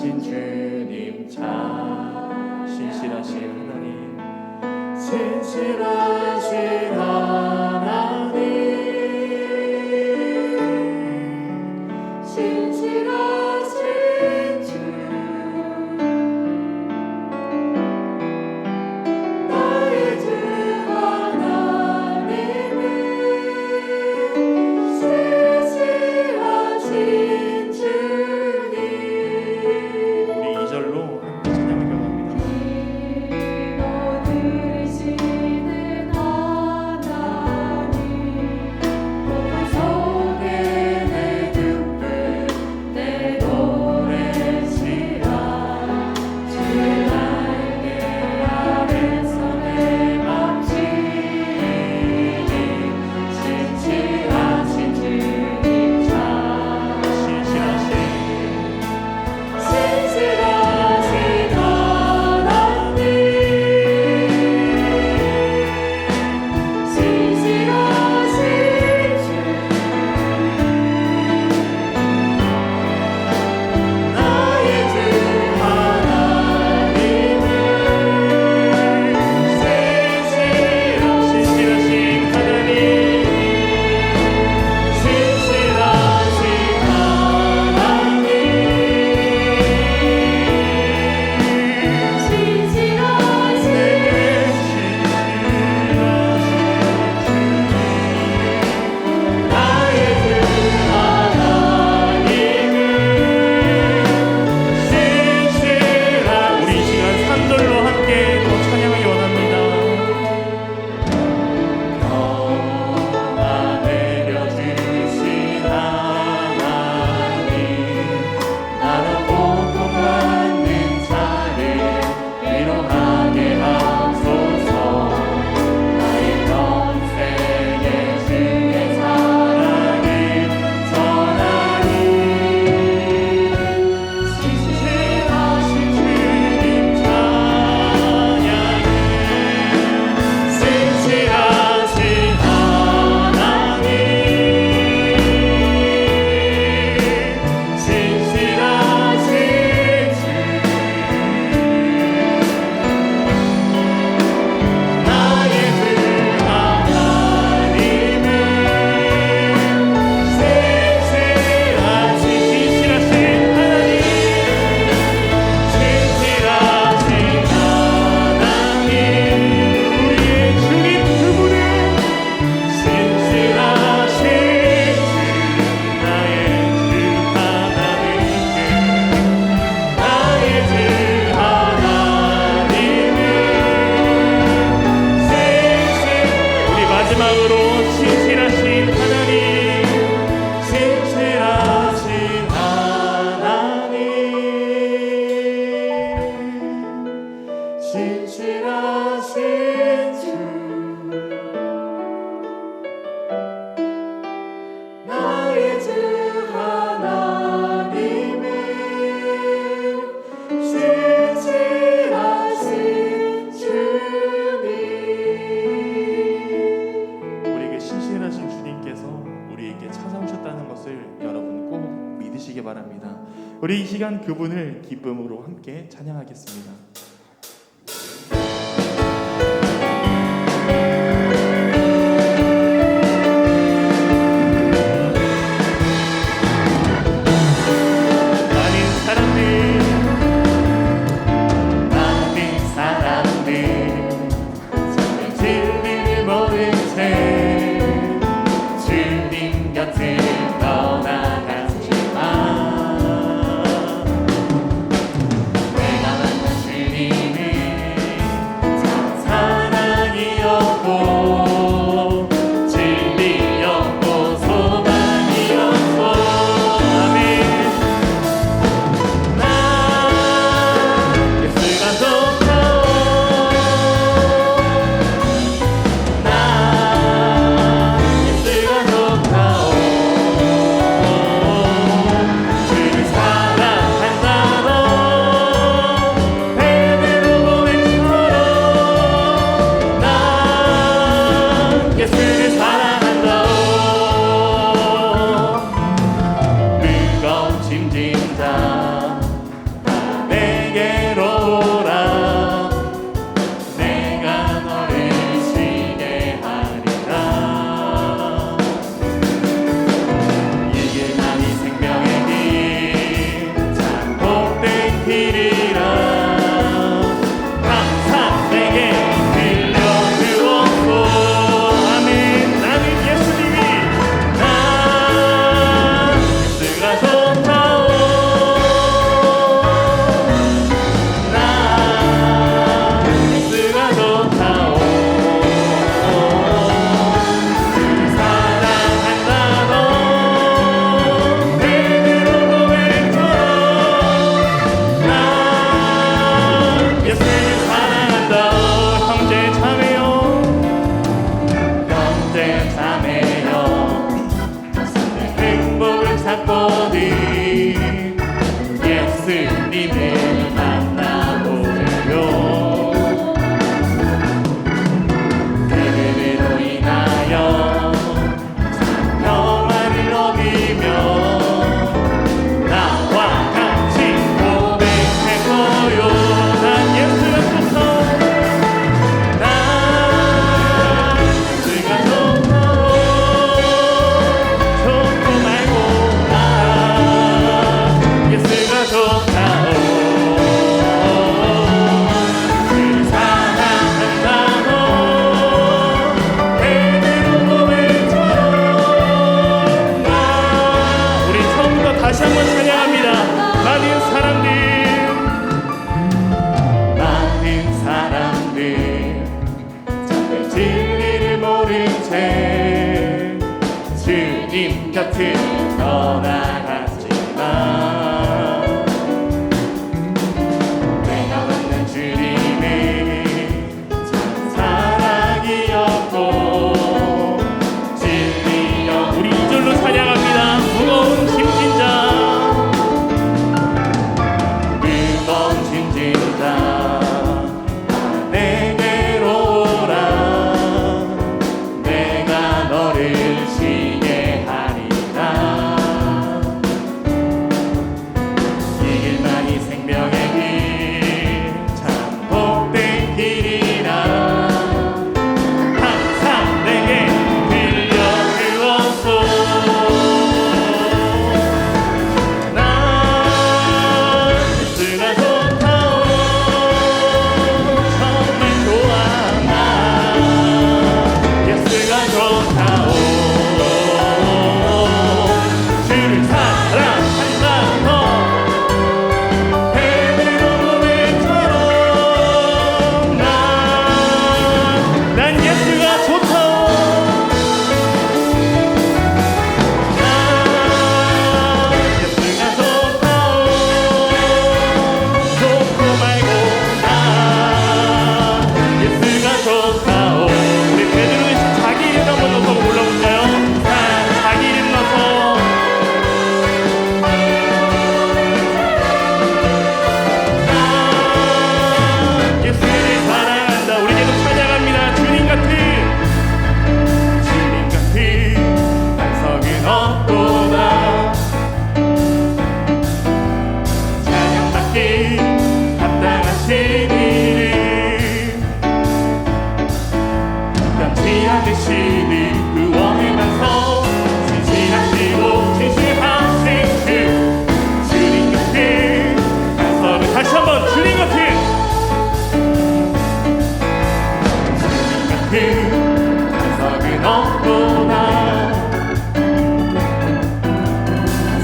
신실하신 주님 참 신실하신 하나님 신실하신 하나님 신실하신 주 나의 주 하나님은 신실하신 주님. 우리 2절로 함께 찬양을 경합니다. 들으시는 하나님 고통 속에 내 등불 내 노래시라 주 날개 아래서 내 맘지니 신실하신 주님 참 신실하신 신실하신 하나님 신실하신 주 나의 주 하나님은 신실하신 하나님 신실하신 하나님 우리 이 시간 3절로 함께 또 찬양하기 원합니다. 너무나 내려주신 하나님 나로 고통받는 자를 위로하게 하소서. 나의 평생의 주의 사랑을 전하리. 신실하신 주님 찬양해. 신실하신 하나님 신실하신 주 나의 주 하나님은 신실하신 하나님 신실하신 하나님 우리의 주님 그분은 신실하신 주 나의 주 하나님께 나의 주 하나님은 우리 마지막으로 신실하신 하나님 신실하신 하나님 신실하신 주 나의 주 하나님은 신실하신 주님. 우리에게 신실하신 주님께서 우리에게 찾아오셨다는 것을 여러분 꼭 믿으시기 바랍니다. 우리 이 시간 그분을 기쁨으로 함께 찬양하겠습니다. 많은 사람들 정말 주님을 모른 채 주님 곁을 떠나갔지만 내가 만난 주님 드리라. 항상 내게 들려주옵소. 아멘. 나는 예수님이 나 예수가 좋다오. 나 예수가 좋다오. 사랑한다고 베드로 고백처럼 나 예수를 사랑한다오. 형제 자매요, 형제 자매요, 행복을 찾거든 예수님을 만나보려. 그들로 인하여 평안을 얻으며 나와 같이 고백해서요. 난 예수가 좋다오. 난 예수가 좋다오. 좋고 말고 난 예수가 좋다오. 그를 사랑한다고 베드로 고백처럼 나. 우리 처음부터 다시 한번 찬양합니다. 많은 사람들 참된 진리를 모른 채 주님 곁을 떠나갔지만 내가 만난 주님이 참 사랑이었고 진리여. 우리 2절로 찬양합니다. 무거운 짐진 자, 무거운 짐진 자 내게로 오라. 내가 너를 쉬게 하리라. 이 길만이 생명의 길, 참 복된 길이라. 항상 내게 들려주옵소. 나 예수가 좋다오. 정말 좋아. 나 예수가 좋다오. 주를 사랑한다고 베드로 고백처럼 난 예수가 좋다오. 난 예수가 좋다오. 좋고 말고 난 예수가 좋다오. 우리 베드로 대신 자기 이름 한번 넣어서 불러볼까요? 자기 이름 넣어서 예수를 사랑한다. 우리 계속 찬양합니다. 주님 같은 반석은 없도다. 찬양받기 합당하신 이름, 변치 않으시는 구원의 반석, 진실하시고 진실하신 그 주님 같은 반석은. 다시 한번 주님 같은 반석은 없도다.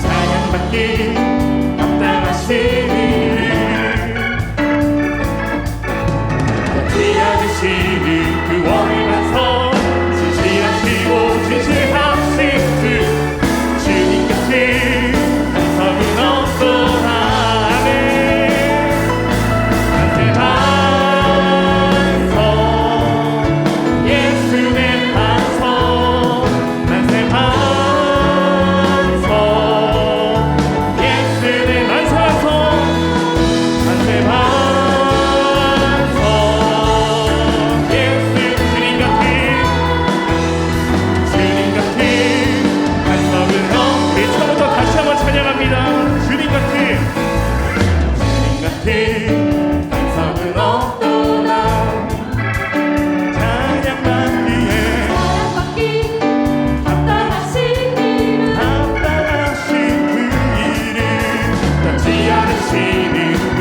찬양받기 합당하신 이름, 변치 않으시는 구원의 반석, 진실하시고 진실하신 그 주님 같은 반석은 없도다. 아멘. 만세 반석, 예수의 반석, 만세 반석, 예수의 만세 반석, 만세 반석, 예수. 주님 같은 반석은 우리 처음부터 다시 한번 찬양합니다. 주님 같은 반석은 없도다. 찬양받기에 합당하신 이름, 합당하신 그 이름, 변치 않으시는 그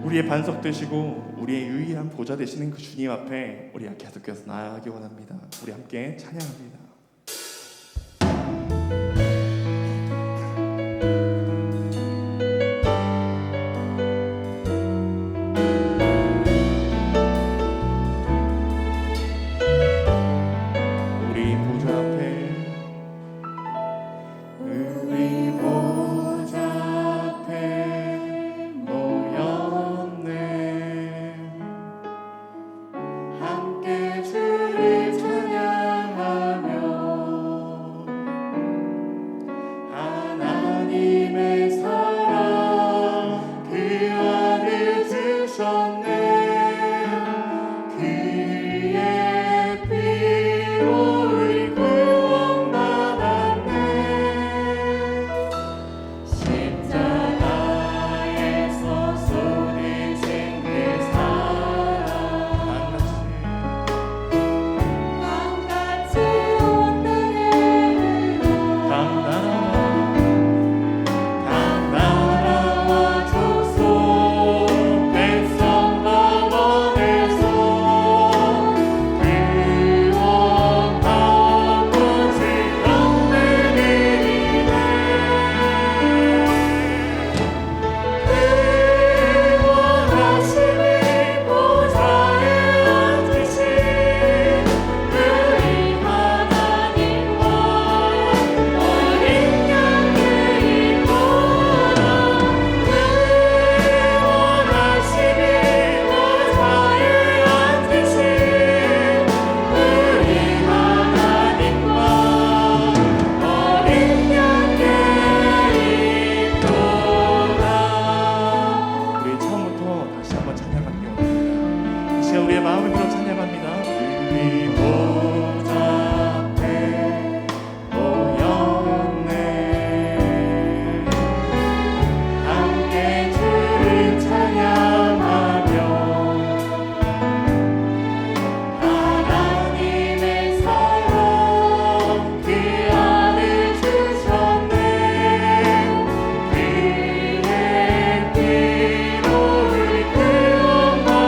우리의 반석 되시고 우리의 유일한 보좌 되시는 그 주님 앞에 우리가 계속해서 나아가기 원합니다. 우리 함께 찬양합니다. 우리 보좌 앞에 우리 보좌 앞에 모였네. 함께 주를 찬양하며 하나님의 사랑 그 아들 주셨네. 그의 피로 우리 구원받았네. 십자가에서 손을 쥔그 사랑 강같이 온 땅에 강나라와 족속 백성 방언에서 구원받고 즐겁네리네. 구원하시니 보좌에 앉으신 우리 하나님과 어린 양의 이모라. 구원하시니 보좌에 앉으신 우리 하나님과 어린 양의 이모라. 우리 처음부터 다시 한번 찬양하기 원합니다. 이 시간 우리의 마음을 들어 찬양합니다. 우리 보좌 앞에 모였네. 함께 주를 찬양하며 하나님의 사랑 그 아들 주셨네. 그의 피로 우리 구원받았네.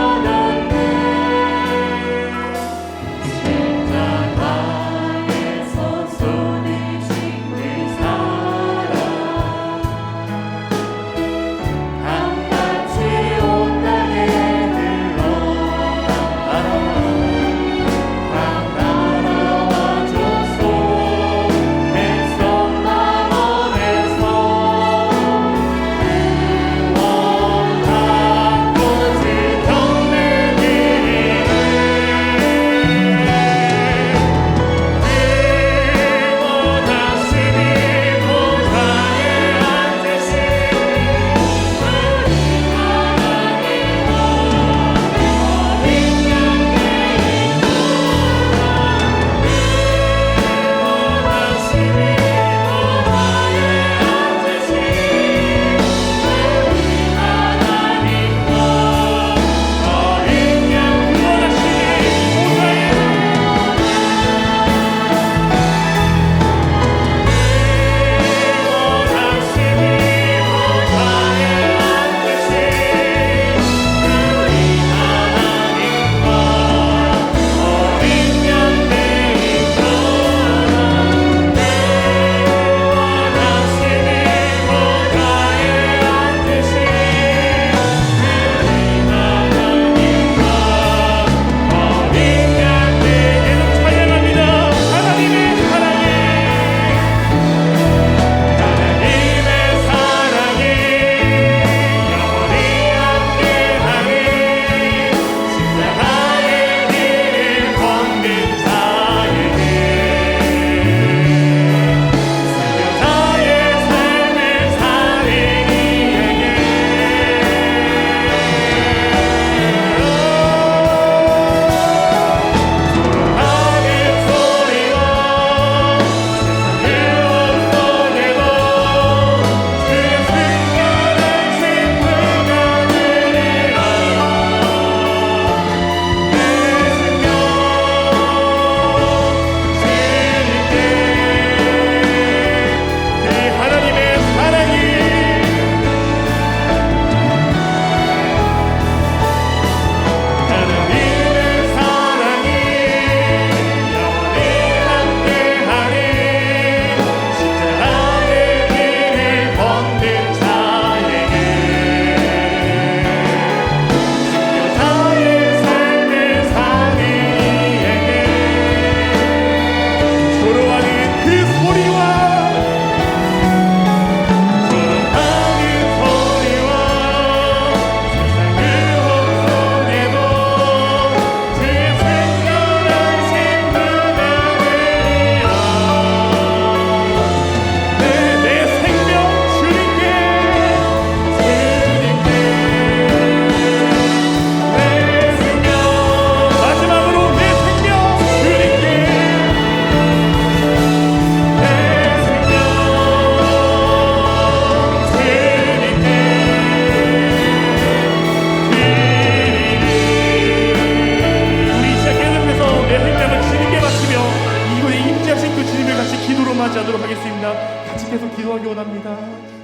기도하기 원합니다.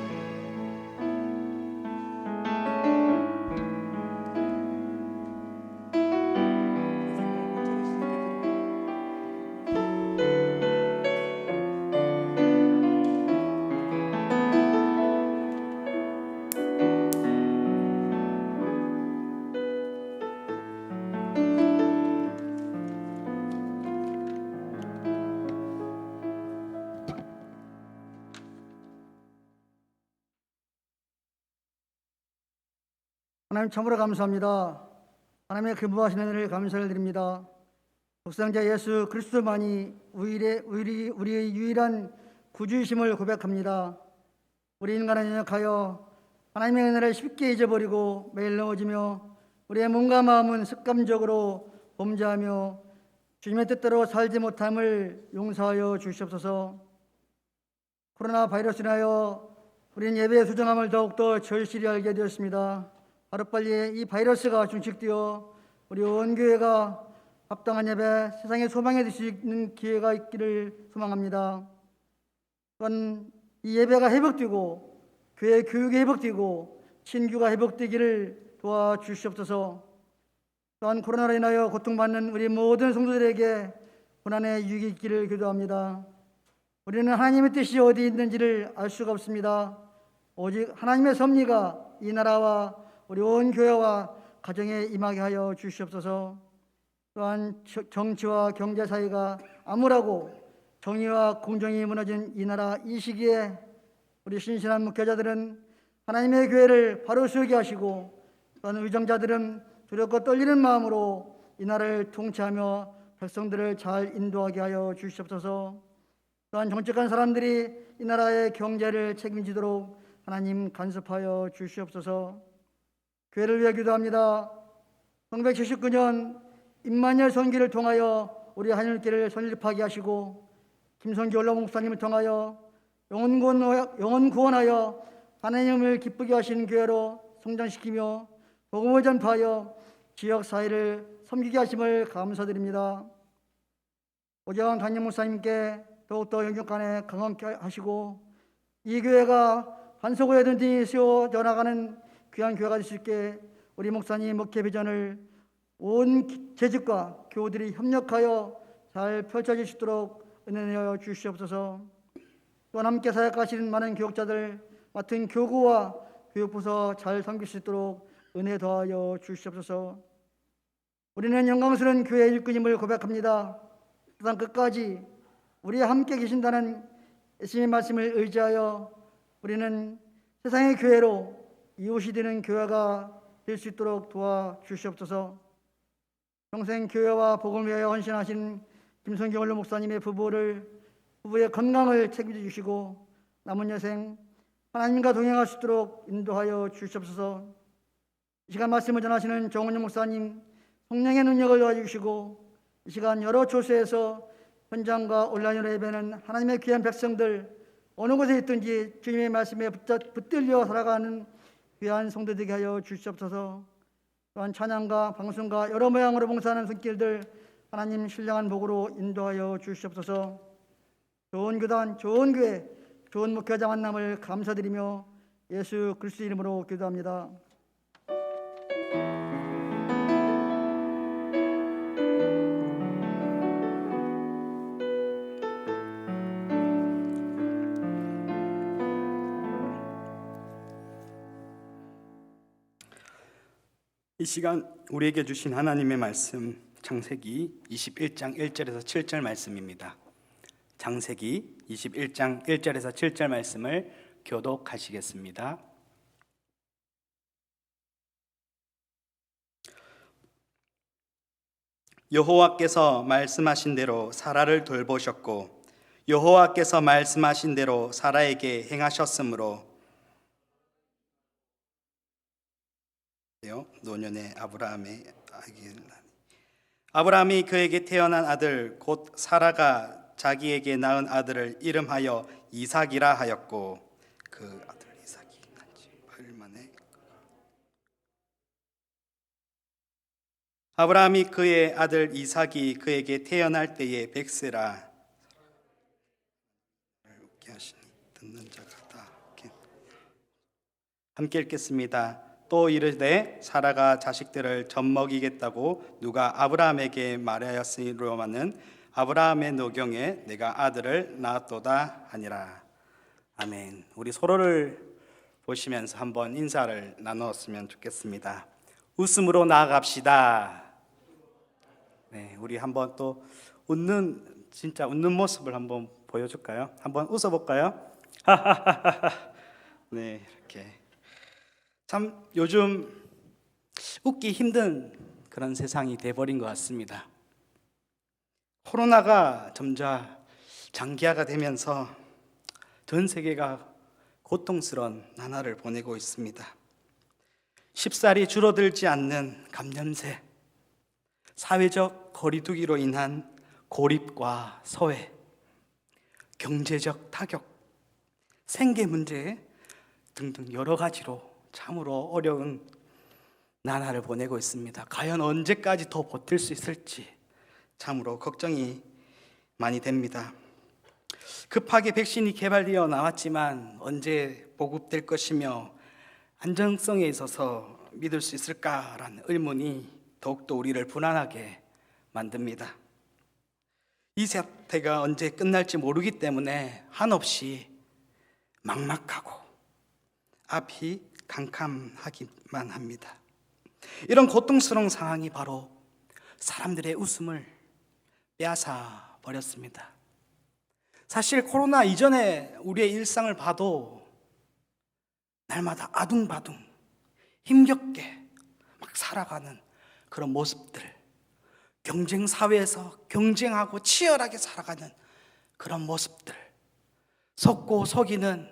하나님 참으로 감사합니다. 하나님의 그 무하신 은혜를 감사를 드립니다. 독생자 예수 그리스도만이 우리의 유일한 구주이심을 고백합니다. 우리 인간은 연약하여 하나님의 은혜를 쉽게 잊어버리고 매일 넘어지며 우리의 몸과 마음은 습관적으로 범죄하며 주님의 뜻대로 살지 못함을 용서하여 주시옵소서. 코로나 바이러스로 인하여 우리는 예배의 소중함을 더욱더 절실히 알게 되었습니다. 하루빨리 이 바이러스가 중식되어 우리 온 교회가 합당한 예배, 세상의 소망이 될 수 있는 기회가 있기를 소망합니다. 또한 이 예배가 회복되고 교회 교육이 회복되고 신규가 회복되기를 도와주시옵소서. 또한 코로나로 인하여 고통받는 우리 모든 성도들에게 고난의 유익이 있기를 기도합니다. 우리는 하나님의 뜻이 어디 있는지를 알 수가 없습니다. 오직 하나님의 섭리가 이 나라와 우리 온 교회와 가정에 임하게 하여 주시옵소서. 또한 정치와 경제 사회가 암울하고 정의와 공정이 무너진 이 나라 이 시기에 우리 신실한 목회자들은 하나님의 교회를 바로 세우게 하시고, 또한 의정자들은 두렵고 떨리는 마음으로 이 나라를 통치하며 백성들을 잘 인도하게 하여 주시옵소서. 또한 정직한 사람들이 이 나라의 경제를 책임지도록 하나님 간섭하여 주시옵소서. 교회를 위해 기도합니다. 1979년 임마누엘 선교를 통하여 우리 하늘길을 설립하게 하시고, 김성기 원로 목사님을 통하여 영혼 구원하여 하나님을 기쁘게 하시는 교회로 성장시키며 복음을 전파하여 지역 사회를 섬기게 하심을 감사드립니다. 오재환 담임 목사님께 더욱더 영육간에 강함케 하시고, 이 교회가 반석을 든든히 세워져 나가는 귀한 교회가 될 수 있게 우리 목사님 목회 비전을 온 재직과 교우들이 협력하여 잘 펼쳐질 수 있도록 은혜 내어 주시옵소서. 또한 함께 사역하시는 많은 교육자들 맡은 교구와 교육부서 잘 섬길 수 있도록 은혜 더하여 주시옵소서. 우리는 영광스러운 교회의 일꾼임을 고백합니다. 세상 끝까지 우리와 함께 계신다는 예수님의 말씀을 의지하여 우리는 세상의 교회로 이웃이 되는 교회가 될 수 있도록 도와주시옵소서. 평생 교회와 복음을 위하여 헌신하신 김성경 원로 목사님의 부부의 건강을 책임져 주시고 남은 여생 하나님과 동행할 수 있도록 인도하여 주시옵소서. 이 시간 말씀을 전하시는 정은영 목사님 성령의 능력을 도와주시고, 이 시간 여러 초소에서 현장과 온라인으로 예배는 하나님의 귀한 백성들 어느 곳에 있든지 주님의 말씀에 붙들려 살아가는 귀한 성도되게 하여 주시옵소서. 또한 찬양과 방송과 여러 모양으로 봉사하는 손길들 하나님 신령한 복으로 인도하여 주시옵소서. 좋은 교단, 좋은 교회, 좋은 목회자 만남을 감사드리며 예수 그리스도 이름으로 기도합니다. 이 시간 우리에게 주신 하나님의 말씀 창세기 21장 1절에서 7절 말씀입니다. 창세기 21장 1절에서 7절 말씀을 교독하시겠습니다. 여호와께서 말씀하신 대로 사라를 돌보셨고, 여호와께서 말씀하신 대로 사라에게 행하셨으므로 노년의 아브라함이 그에게 태어난 아들 곧 사라가 자기에게 낳은 아들을 이름하여 이삭이라 하였고, 그 아들 이삭이 난 지 8일 만에 아브라함이 그의 아들 이삭이 그에게 태어날 때에 백세라 웃게 하시니 듣는 자가 함께 읽겠습니다. 또 이르되 사라가 자식들을 젖먹이겠다고 누가 아브라함에게 말하였으리로마는 아브라함의 노경에 내가 아들을 낳았도다 하니라. 아멘. 우리 서로를 보시면서 한번 인사를 나누었으면 좋겠습니다. 웃음으로 나아갑시다. 네, 우리 한번 또 진짜 웃는 모습을 한번 보여줄까요? 한번 웃어볼까요? 네, 이렇게. 참 요즘 웃기 힘든 그런 세상이 돼버린 것 같습니다. 코로나가 점차 장기화가 되면서 전 세계가 고통스러운 나날을 보내고 있습니다. 쉽사리 줄어들지 않는 감염세, 사회적 거리두기로 인한 고립과 소외, 경제적 타격, 생계 문제 등등 여러 가지로 참으로 어려운 나날을 보내고 있습니다. 과연 언제까지 더 버틸 수 있을지 참으로 걱정이 많이 됩니다. 급하게 백신이 개발되어 나왔지만 언제 보급될 것이며 안정성에 있어서 믿을 수 있을까라는 의문이 더욱더 우리를 불안하게 만듭니다. 이 사태가 언제 끝날지 모르기 때문에 한없이 막막하고 앞이 캄캄하기만 합니다. 이런 고통스러운 상황이 바로 사람들의 웃음을 빼앗아 버렸습니다. 사실 코로나 이전에 우리의 일상을 봐도 날마다 아둥바둥 힘겹게 막 살아가는 그런 모습들, 경쟁 사회에서 경쟁하고 치열하게 살아가는 그런 모습들, 속고 속이는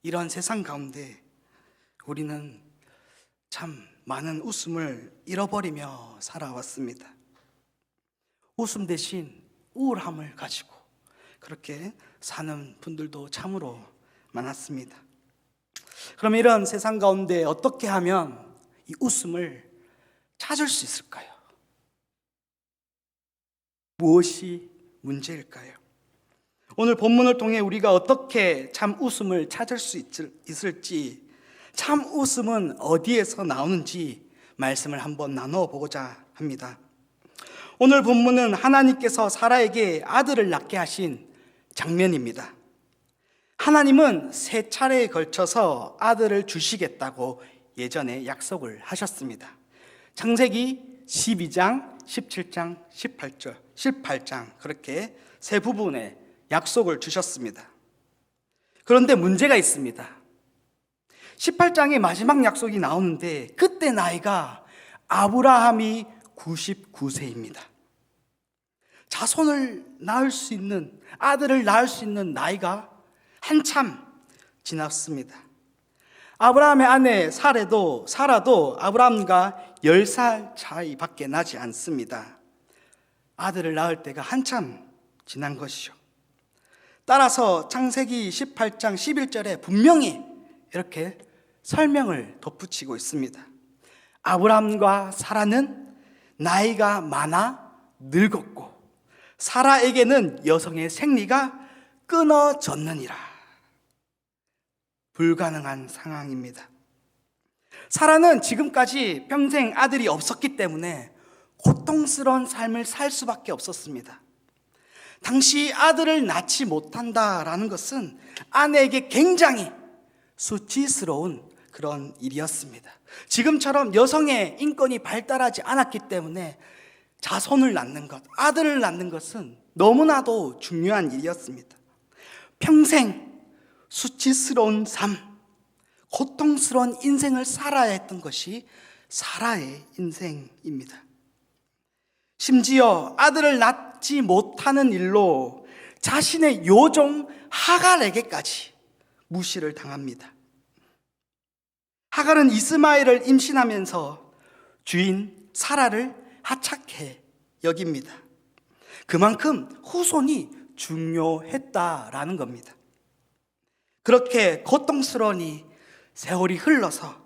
이런 세상 가운데 우리는 참 많은 웃음을 잃어버리며 살아왔습니다. 웃음 대신 우울함을 가지고 그렇게 사는 분들도 참으로 많았습니다. 그럼 이런 세상 가운데 어떻게 하면 이 웃음을 찾을 수 있을까요? 무엇이 문제일까요? 오늘 본문을 통해 우리가 어떻게 참 웃음을 찾을 수 있을지, 참 웃음은 어디에서 나오는지 말씀을 한번 나누어 보고자 합니다. 오늘 본문은 하나님께서 사라에게 아들을 낳게 하신 장면입니다. 하나님은 3차례에 걸쳐서 아들을 주시겠다고 예전에 약속을 하셨습니다. 창세기 12장, 17장, 18장 그렇게 세 부분에 약속을 주셨습니다. 그런데 문제가 있습니다. 18장의 마지막 약속이 나오는데 그때 나이가 아브라함이 99세입니다. 자손을 낳을 수 있는, 아들을 낳을 수 있는 나이가 한참 지났습니다. 아브라함의 아내 사라도 아브라함과 10살 차이밖에 나지 않습니다. 아들을 낳을 때가 한참 지난 것이죠. 따라서 창세기 18장 11절에 분명히 이렇게 설명을 덧붙이고 있습니다. 아브라함과 사라는 나이가 많아 늙었고 사라에게는 여성의 생리가 끊어졌느니라. 불가능한 상황입니다. 사라는 지금까지 평생 아들이 없었기 때문에 고통스러운 삶을 살 수밖에 없었습니다. 당시 아들을 낳지 못한다라는 것은 아내에게 굉장히 수치스러운 그런 일이었습니다. 지금처럼 여성의 인권이 발달하지 않았기 때문에 자손을 낳는 것, 아들을 낳는 것은 너무나도 중요한 일이었습니다. 평생 수치스러운 삶, 고통스러운 인생을 살아야 했던 것이 사라의 인생입니다. 심지어 아들을 낳지 못하는 일로 자신의 요종 하갈에게까지 무시를 당합니다. 하갈은 이스마엘을 임신하면서 주인 사라를 하찮게 여깁니다. 그만큼 후손이 중요했다라는 겁니다. 그렇게 고통스러우니 세월이 흘러서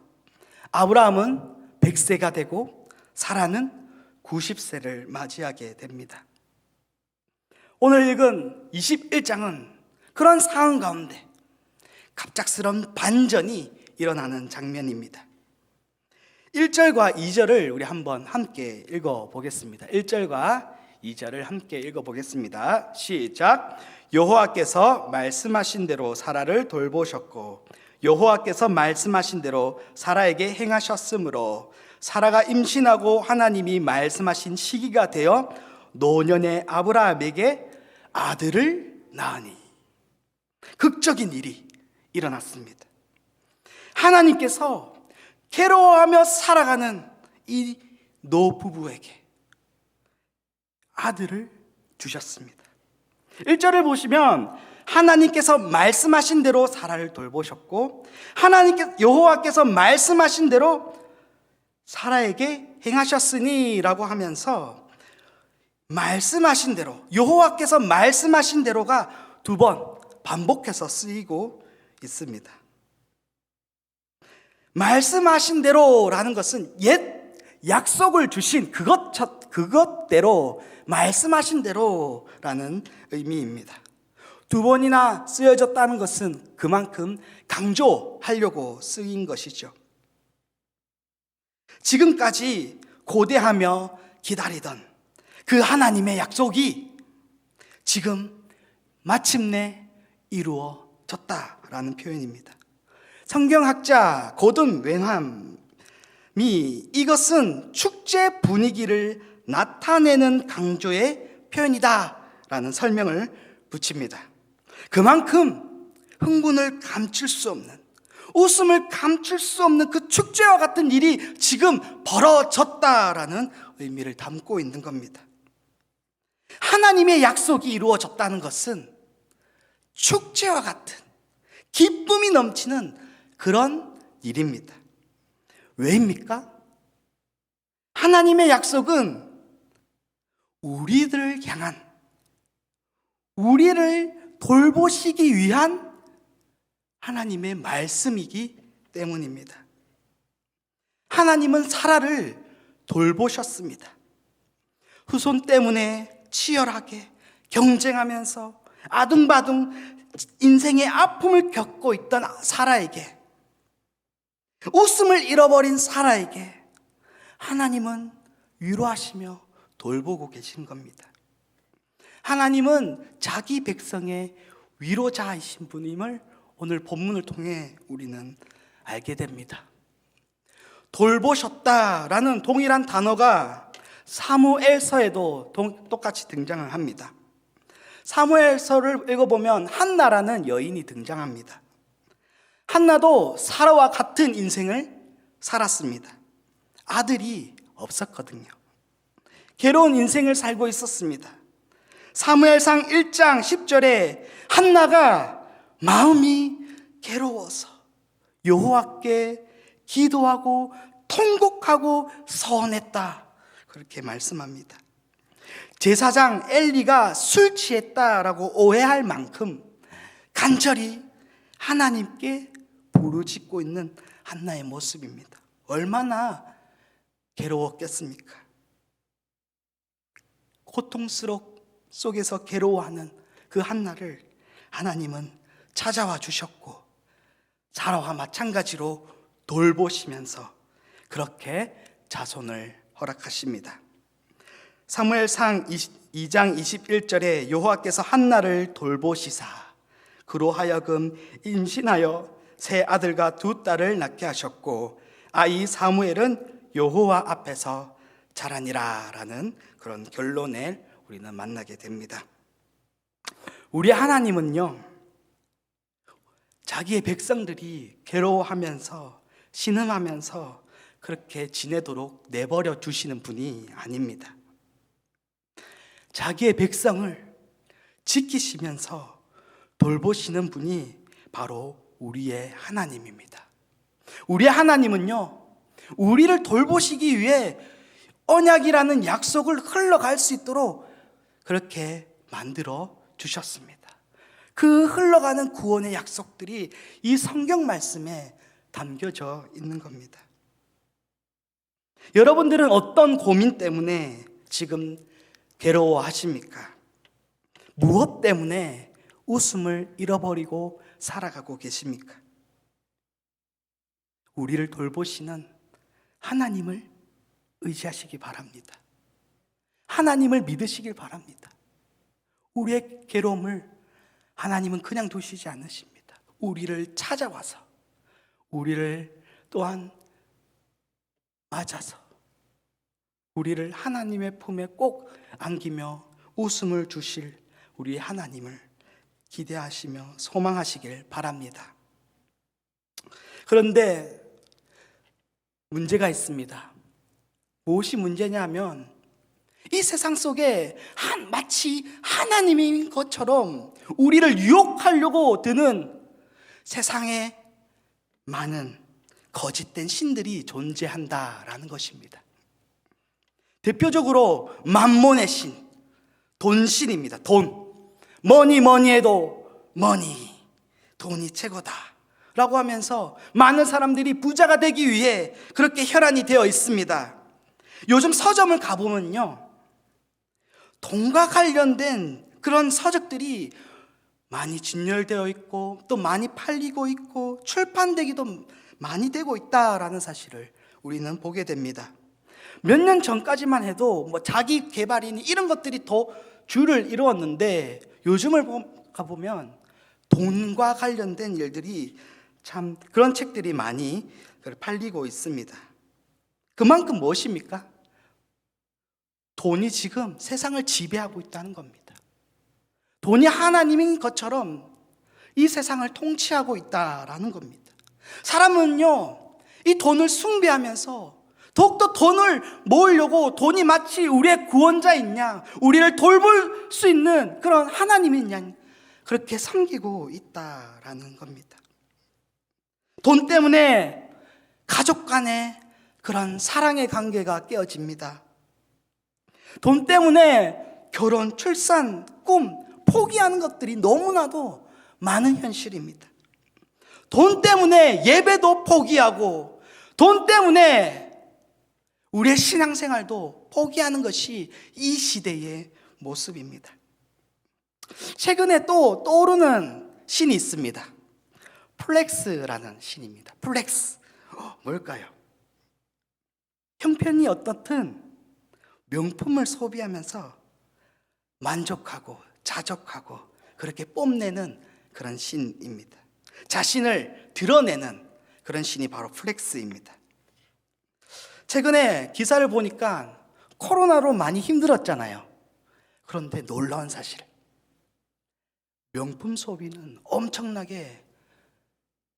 아브라함은 100세가 되고 사라는 90세를 맞이하게 됩니다. 오늘 읽은 21장은 그런 상황 가운데 갑작스러운 반전이 일어나는 장면입니다. 1절과 2절을 우리 한번 함께 읽어보겠습니다. 1절과 2절을 함께 읽어보겠습니다. 시작. 여호와께서 말씀하신 대로 사라를 돌보셨고 여호와께서 말씀하신 대로 사라에게 행하셨으므로 사라가 임신하고 하나님이 말씀하신 시기가 되어 노년의 아브라함에게 아들을 낳으니 극적인 일이 일어났습니다. 하나님께서 괴로워하며 살아가는 이 노부부에게 아들을 주셨습니다. 1절을 보시면 하나님께서 말씀하신 대로 사라를 돌보셨고 여호와께서 말씀하신 대로 사라에게 행하셨으니 라고 하면서 말씀하신 대로, 여호와께서 말씀하신 대로가 두 번 반복해서 쓰이고 있습니다. 말씀하신 대로라는 것은 옛 약속을 주신 그것대로, 말씀하신 대로라는 의미입니다. 두 번이나 쓰여졌다는 것은 그만큼 강조하려고 쓰인 것이죠. 지금까지 고대하며 기다리던 그 하나님의 약속이 지금 마침내 이루어졌다라는 표현입니다. 성경학자 고든 웬함이 이것은 축제 분위기를 나타내는 강조의 표현이다라는 설명을 붙입니다. 그만큼 흥분을 감출 수 없는, 웃음을 감출 수 없는 그 축제와 같은 일이 지금 벌어졌다라는 의미를 담고 있는 겁니다. 하나님의 약속이 이루어졌다는 것은 축제와 같은 기쁨이 넘치는 그런 일입니다. 왜입니까? 하나님의 약속은 우리를 향한, 우리를 돌보시기 위한 하나님의 말씀이기 때문입니다. 하나님은 사라를 돌보셨습니다. 후손 때문에 치열하게 경쟁하면서 아둥바둥 인생의 아픔을 겪고 있던 사라에게, 웃음을 잃어버린 사라에게 하나님은 위로하시며 돌보고 계신 겁니다. 하나님은 자기 백성의 위로자이신 분임을 오늘 본문을 통해 우리는 알게 됩니다. 돌보셨다라는 동일한 단어가 사무엘서에도 똑같이 등장을 합니다. 사무엘서를 읽어보면 한나라는 여인이 등장합니다. 한나도 사라와 같은 인생을 살았습니다. 아들이 없었거든요. 괴로운 인생을 살고 있었습니다. 사무엘상 1장 10절에 한나가 마음이 괴로워서 여호와께 기도하고 통곡하고 서원했다, 그렇게 말씀합니다. 제사장 엘리가 술 취했다라고 오해할 만큼 간절히 하나님께 부르짖고 있는 한나의 모습입니다. 얼마나 괴로웠겠습니까? 고통 속에서 괴로워하는 그 한나를 하나님은 찾아와 주셨고 사라와 마찬가지로 돌보시면서 그렇게 자손을 허락하십니다. 사무엘상 2장 21절에 여호와께서 한나를 돌보시사 그로 하여금 임신하여 세 아들과 두 딸을 낳게 하셨고 아이 사무엘은 여호와 앞에서 자라니라 라는 그런 결론을 우리는 만나게 됩니다. 우리 하나님은요, 자기의 백성들이 괴로워하면서 신음하면서 그렇게 지내도록 내버려 두시는 분이 아닙니다. 자기의 백성을 지키시면서 돌보시는 분이 바로 우리의 하나님입니다. 우리의 하나님은요, 우리를 돌보시기 위해 언약이라는 약속을 흘러갈 수 있도록 그렇게 만들어 주셨습니다. 그 흘러가는 구원의 약속들이 이 성경 말씀에 담겨져 있는 겁니다. 여러분들은 어떤 고민 때문에 지금 괴로워하십니까? 무엇 때문에 웃음을 잃어버리고 살아가고 계십니까? 우리를 돌보시는 하나님을 의지하시기 바랍니다. 하나님을 믿으시길 바랍니다. 우리의 괴로움을 하나님은 그냥 두시지 않으십니다. 우리를 찾아와서 우리를 또한 맞아서 우리를 하나님의 품에 꼭 안기며 웃음을 주실 우리 하나님을 기대하시며 소망하시길 바랍니다. 그런데 문제가 있습니다. 무엇이 문제냐면 이 세상 속에 마치 하나님인 것처럼 우리를 유혹하려고 드는 세상에 많은 거짓된 신들이 존재한다라는 것입니다. 대표적으로 만몬의 신, 돈신입니다. 돈. 뭐니 해도 돈이 최고다 라고 하면서 많은 사람들이 부자가 되기 위해 그렇게 혈안이 되어 있습니다. 요즘 서점을 가보면요, 돈과 관련된 그런 서적들이 많이 진열되어 있고 또 많이 팔리고 있고 출판되기도 많이 되고 있다라는 사실을 우리는 보게 됩니다. 몇 년 전까지만 해도 자기 개발이니 이런 것들이 더 주를 이루었는데 요즘을 가보면 돈과 관련된 일들이 참 그런 책들이 많이 팔리고 있습니다. 그만큼 무엇입니까? 돈이 지금 세상을 지배하고 있다는 겁니다. 돈이 하나님인 것처럼 이 세상을 통치하고 있다라는 겁니다. 사람은요, 이 돈을 숭배하면서 더욱더 돈을 모으려고 돈이 마치 우리의 구원자인 양, 우리를 돌볼 수 있는 그런 하나님인 양 그렇게 섬기고 있다라는 겁니다. 돈 때문에 가족 간의 그런 사랑의 관계가 깨어집니다. 돈 때문에 결혼, 출산, 꿈 포기하는 것들이 너무나도 많은 현실입니다. 돈 때문에 예배도 포기하고 돈 때문에 우리의 신앙생활도 포기하는 것이 이 시대의 모습입니다. 최근에 또 떠오르는 신이 있습니다. 플렉스라는 신입니다. 플렉스. 뭘까요? 형편이 어떻든 명품을 소비하면서 만족하고 자족하고 그렇게 뽐내는 그런 신입니다. 자신을 드러내는 그런 신이 바로 플렉스입니다. 최근에 기사를 보니까 코로나로 많이 힘들었잖아요. 그런데 놀라운 사실, 명품 소비는 엄청나게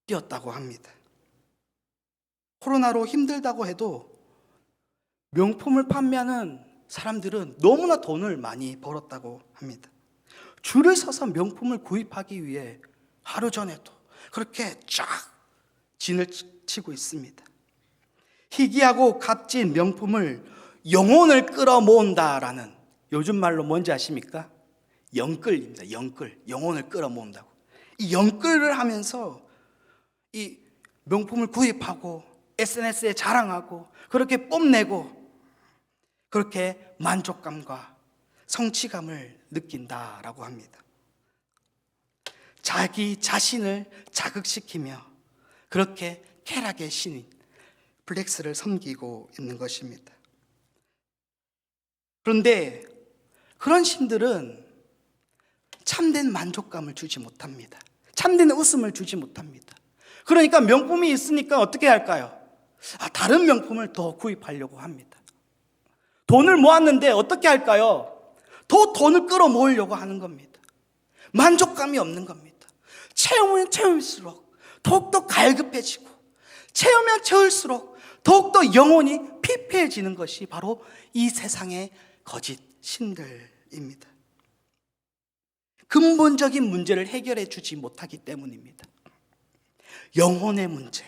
뛰었다고 합니다. 코로나로 힘들다고 해도 명품을 판매하는 사람들은 너무나 돈을 많이 벌었다고 합니다. 줄을 서서 명품을 구입하기 위해 하루 전에도 그렇게 쫙 진을 치고 있습니다. 희귀하고 값진 명품을 영혼을 끌어모은다라는, 요즘 말로 뭔지 아십니까? 영끌입니다. 영끌. 영혼을 끌어모은다고. 이 영끌을 하면서 이 명품을 구입하고 SNS에 자랑하고 그렇게 뽐내고 그렇게 만족감과 성취감을 느낀다라고 합니다. 자기 자신을 자극시키며 그렇게 쾌락의 신인 플렉스를 섬기고 있는 것입니다. 그런데 그런 신들은 참된 만족감을 주지 못합니다. 참된 웃음을 주지 못합니다. 그러니까 명품이 있으니까 어떻게 할까요? 다른 명품을 더 구입하려고 합니다. 돈을 모았는데 어떻게 할까요? 더 돈을 끌어모으려고 하는 겁니다. 만족감이 없는 겁니다. 채우면 채울수록 더욱더 갈급해지고 채우면 채울수록 더욱더 영혼이 피폐해지는 것이 바로 이 세상의 거짓 신들입니다. 근본적인 문제를 해결해 주지 못하기 때문입니다. 영혼의 문제,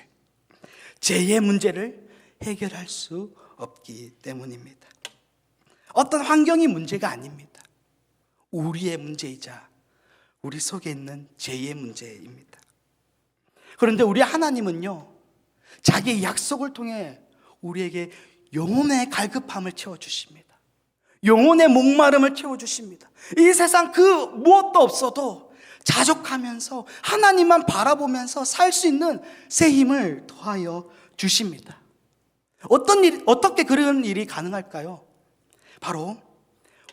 죄의 문제를 해결할 수 없기 때문입니다. 어떤 환경이 문제가 아닙니다. 우리의 문제이자 우리 속에 있는 죄의 문제입니다. 그런데 우리 하나님은요, 자기의 약속을 통해 우리에게 영혼의 갈급함을 채워주십니다. 영혼의 목마름을 채워주십니다. 이 세상 그 무엇도 없어도 자족하면서 하나님만 바라보면서 살 수 있는 새 힘을 더하여 주십니다. 어떻게 그런 일이 가능할까요? 바로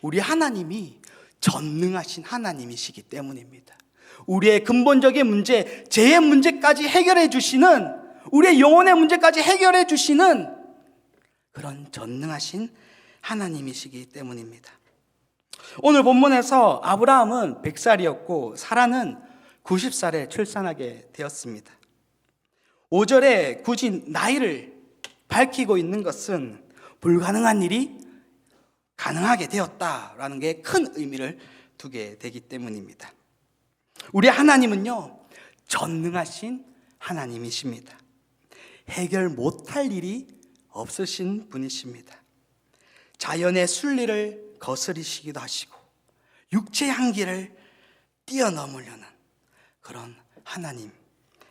우리 하나님이 전능하신 하나님이시기 때문입니다. 우리의 근본적인 문제, 죄의 문제까지 해결해 주시는, 우리의 영혼의 문제까지 해결해 주시는 그런 전능하신 하나님이시기 때문입니다. 오늘 본문에서 아브라함은 100살이었고 사라는 90살에 출산하게 되었습니다. 5절에 굳이 나이를 밝히고 있는 것은 불가능한 일이 가능하게 되었다라는 게 큰 의미를 두게 되기 때문입니다. 우리 하나님은요, 전능하신 하나님이십니다. 해결 못할 일이 없으신 분이십니다. 자연의 순리를 거스리시기도 하시고 육체의 한계를 뛰어넘으려는 그런 하나님,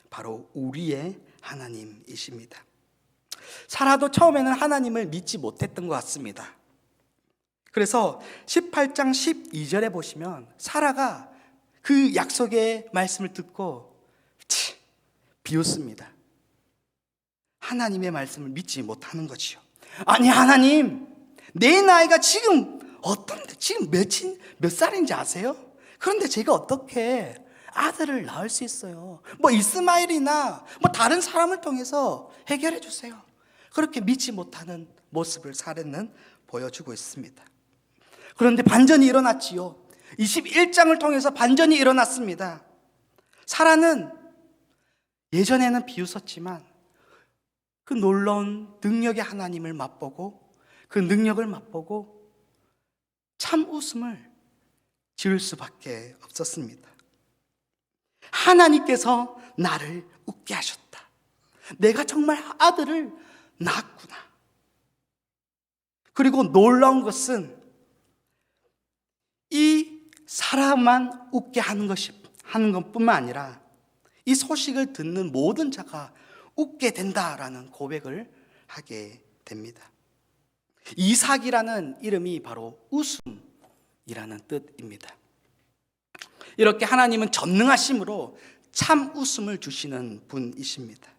바로 우리의 하나님이십니다. 사라도 처음에는 하나님을 믿지 못했던 것 같습니다. 그래서 18장 12절에 보시면 사라가 그 약속의 말씀을 듣고 비웃습니다. 하나님의 말씀을 믿지 못하는 거지요. 아니 하나님, 내 나이가 지금 지금 몇 살인지 아세요? 그런데 제가 어떻게 아들을 낳을 수 있어요? 뭐 이스마엘이나 뭐 다른 사람을 통해서 해결해 주세요. 그렇게 믿지 못하는 모습을 사례는 보여주고 있습니다. 그런데 반전이 일어났지요. 21장을 통해서 반전이 일어났습니다. 사라는 예전에는 비웃었지만 그 놀라운 능력의 하나님을 맛보고 그 능력을 맛보고 참 웃음을 지을 수밖에 없었습니다. 하나님께서 나를 웃게 하셨다. 내가 정말 아들을 낳았구나. 그리고 놀라운 것은 이 사람만 웃게 하는 것뿐만 아니라 이 소식을 듣는 모든 자가 웃게 된다라는 고백을 하게 됩니다. 이삭이라는 이름이 바로 웃음이라는 뜻입니다. 이렇게 하나님은 전능하심으로 참 웃음을 주시는 분이십니다.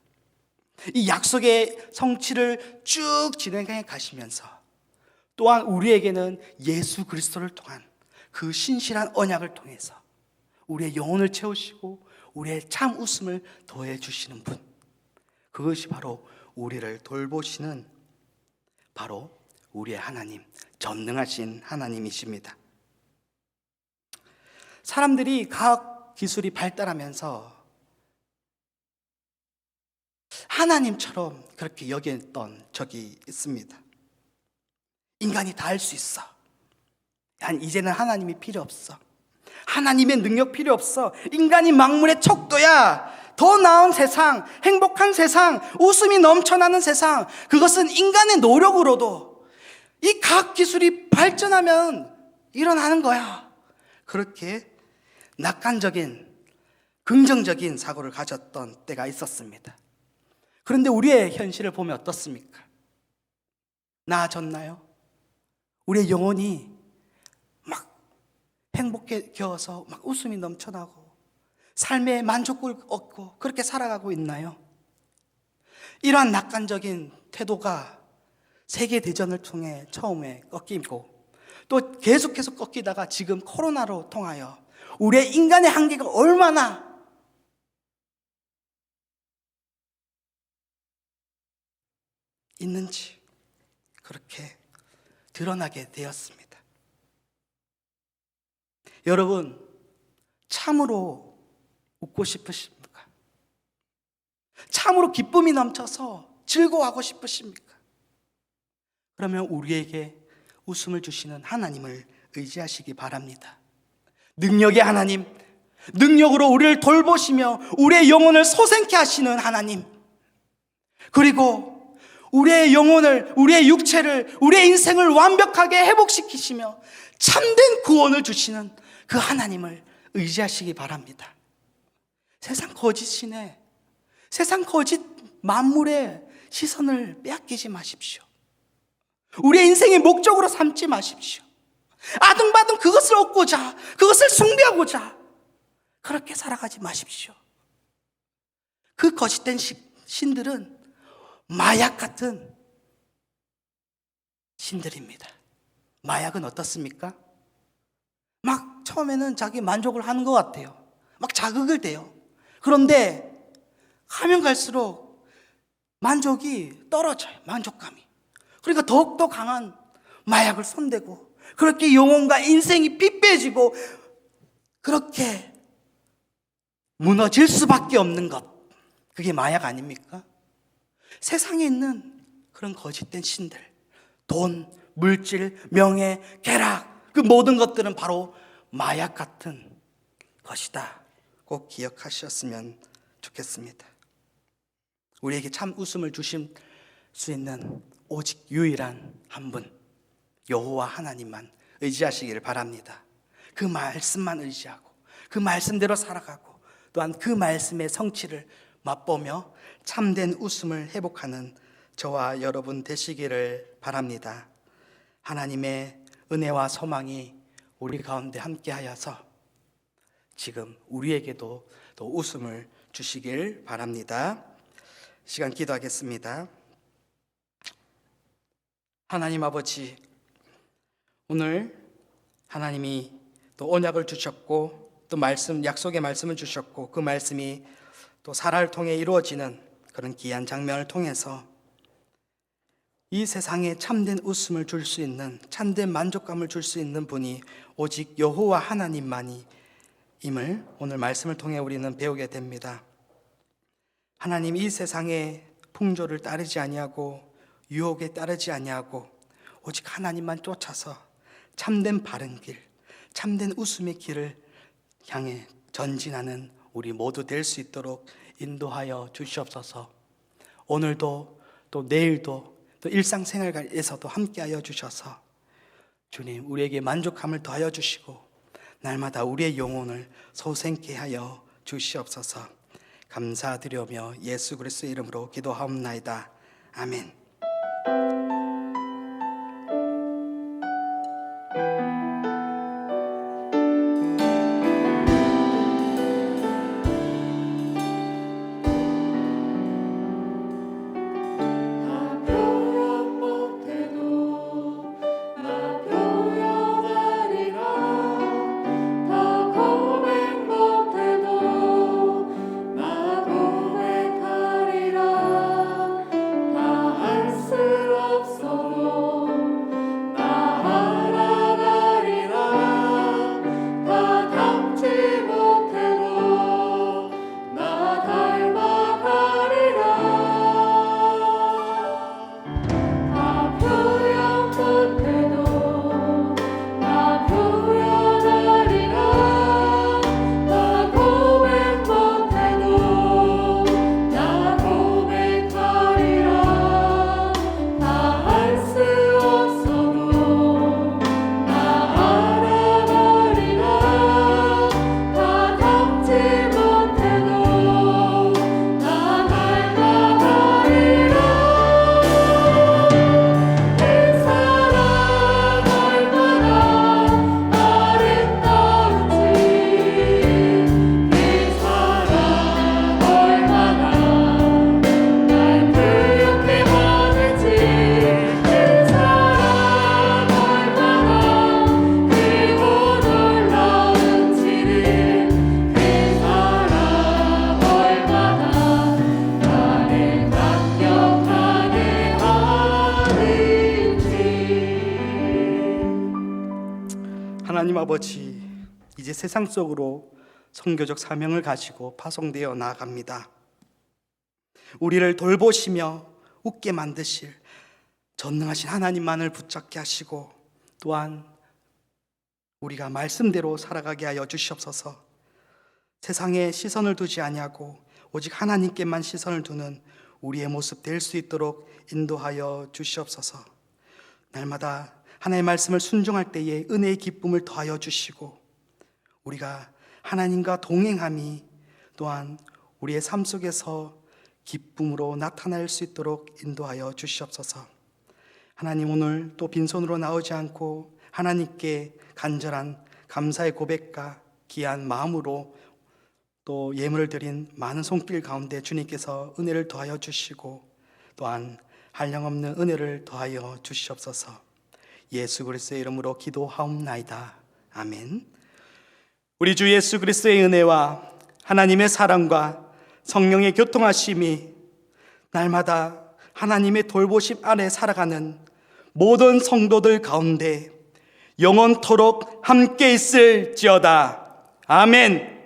이 약속의 성취를 쭉 진행해 가시면서 또한 우리에게는 예수 그리스도를 통한 그 신실한 언약을 통해서 우리의 영혼을 채우시고 우리의 참 웃음을 더해 주시는 분, 그것이 바로 우리를 돌보시는 바로 우리의 하나님, 전능하신 하나님이십니다. 사람들이 과학 기술이 발달하면서 하나님처럼 그렇게 여겼던 적이 있습니다. 인간이 다 할 수 있어. 이제는 하나님이 필요 없어. 하나님의 능력 필요 없어. 인간이 만물의 척도야. 더 나은 세상, 행복한 세상, 웃음이 넘쳐나는 세상, 그것은 인간의 노력으로도 이 과학 기술이 발전하면 일어나는 거야. 그렇게 낙관적인, 긍정적인 사고를 가졌던 때가 있었습니다. 그런데 우리의 현실을 보면 어떻습니까? 나아졌나요? 우리의 영혼이 막 행복해져서 막 웃음이 넘쳐나고 삶의 만족을 얻고 그렇게 살아가고 있나요? 이러한 낙관적인 태도가 세계대전을 통해 처음에 꺾이고 또 계속해서 꺾이다가 지금 코로나로 통하여 우리의 인간의 한계가 얼마나 있는지 그렇게 드러나게 되었습니다. 여러분, 참으로 웃고 싶으십니까? 참으로 기쁨이 넘쳐서 즐거워하고 싶으십니까? 그러면 우리에게 웃음을 주시는 하나님을 의지하시기 바랍니다. 능력의 하나님, 능력으로 우리를 돌보시며 우리의 영혼을 솟게 하시는 하나님, 그리고 우리의 영혼을, 우리의 육체를, 우리의 인생을 완벽하게 회복시키시며 참된 구원을 주시는 그 하나님을 의지하시기 바랍니다. 세상 거짓이네, 세상 거짓 만물의 시선을 빼앗기지 마십시오. 우리의 인생의 목적으로 삼지 마십시오. 아등바등 그것을 얻고자, 그것을 숭배하고자 그렇게 살아가지 마십시오. 그 거짓된 신들은 마약 같은 신들입니다. 마약은 어떻습니까? 막 처음에는 자기 만족을 하는 것 같아요. 막 자극을 대요. 그런데 가면 갈수록 만족이 떨어져요. 만족감이. 그러니까 더욱더 강한 마약을 손대고, 그렇게 영혼과 인생이 빗빼지고 그렇게 무너질 수밖에 없는 것, 그게 마약 아닙니까? 세상에 있는 그런 거짓된 신들, 돈, 물질, 명예, 쾌락, 그 모든 것들은 바로 마약 같은 것이다. 꼭 기억하셨으면 좋겠습니다. 우리에게 참 웃음을 주실 수 있는 오직 유일한 한 분, 여호와 하나님만 의지하시기를 바랍니다. 그 말씀만 의지하고 그 말씀대로 살아가고, 또한 그 말씀의 성취를 맛보며 참된 웃음을 회복하는 저와 여러분 되시기를 바랍니다. 하나님의 은혜와 소망이 우리 가운데 함께하여서 지금 우리에게도 또 웃음을 주시길 바랍니다. 시간 기도하겠습니다. 하나님 아버지, 오늘 하나님이 또 언약을 주셨고, 또 말씀, 약속의 말씀을 주셨고, 그 말씀이 또 사라를 통해 이루어지는 그런 귀한 장면을 통해서 이 세상에 참된 웃음을 줄 수 있는, 참된 만족감을 줄 수 있는 분이 오직 여호와 하나님만이 임을 오늘 말씀을 통해 우리는 배우게 됩니다. 하나님, 이 세상의 풍조를 따르지 아니하고 유혹에 따르지 아니하고 오직 하나님만 쫓아서 참된 바른 길, 참된 웃음의 길을 향해 전진하는 우리 모두 될 수 있도록 인도하여 주시옵소서. 오늘도 또 내일도 또 일상생활에서도 함께하여 주셔서 주님, 우리에게 만족함을 더하여 주시고 날마다 우리의 영혼을 소생케 하여 주시옵소서. 감사드리며 예수 그리스도의 이름으로 기도하옵나이다. 아멘. 하나님 아버지, 이제 세상 속으로 선교적 사명을 가지고 파송되어 나아갑니다. 우리를 돌보시며 웃게 만드실 전능하신 하나님만을 붙잡게 하시고, 또한 우리가 말씀대로 살아가게 하여 주시옵소서. 세상에 시선을 두지 아니하고 오직 하나님께만 시선을 두는 우리의 모습 될 수 있도록 인도하여 주시옵소서. 날마다 하나님의 말씀을 순종할 때에 은혜의 기쁨을 더하여 주시고, 우리가 하나님과 동행함이 또한 우리의 삶 속에서 기쁨으로 나타날 수 있도록 인도하여 주시옵소서. 하나님, 오늘 또 빈손으로 나오지 않고 하나님께 간절한 감사의 고백과 귀한 마음으로 또 예물을 드린 많은 손길 가운데 주님께서 은혜를 더하여 주시고, 또한 한량없는 은혜를 더하여 주시옵소서. 예수 그리스도의 이름으로 기도하옵나이다. 아멘. 우리 주 예수 그리스도의 은혜와 하나님의 사랑과 성령의 교통하심이 날마다 하나님의 돌보심 아래 살아가는 모든 성도들 가운데 영원토록 함께 있을지어다. 아멘.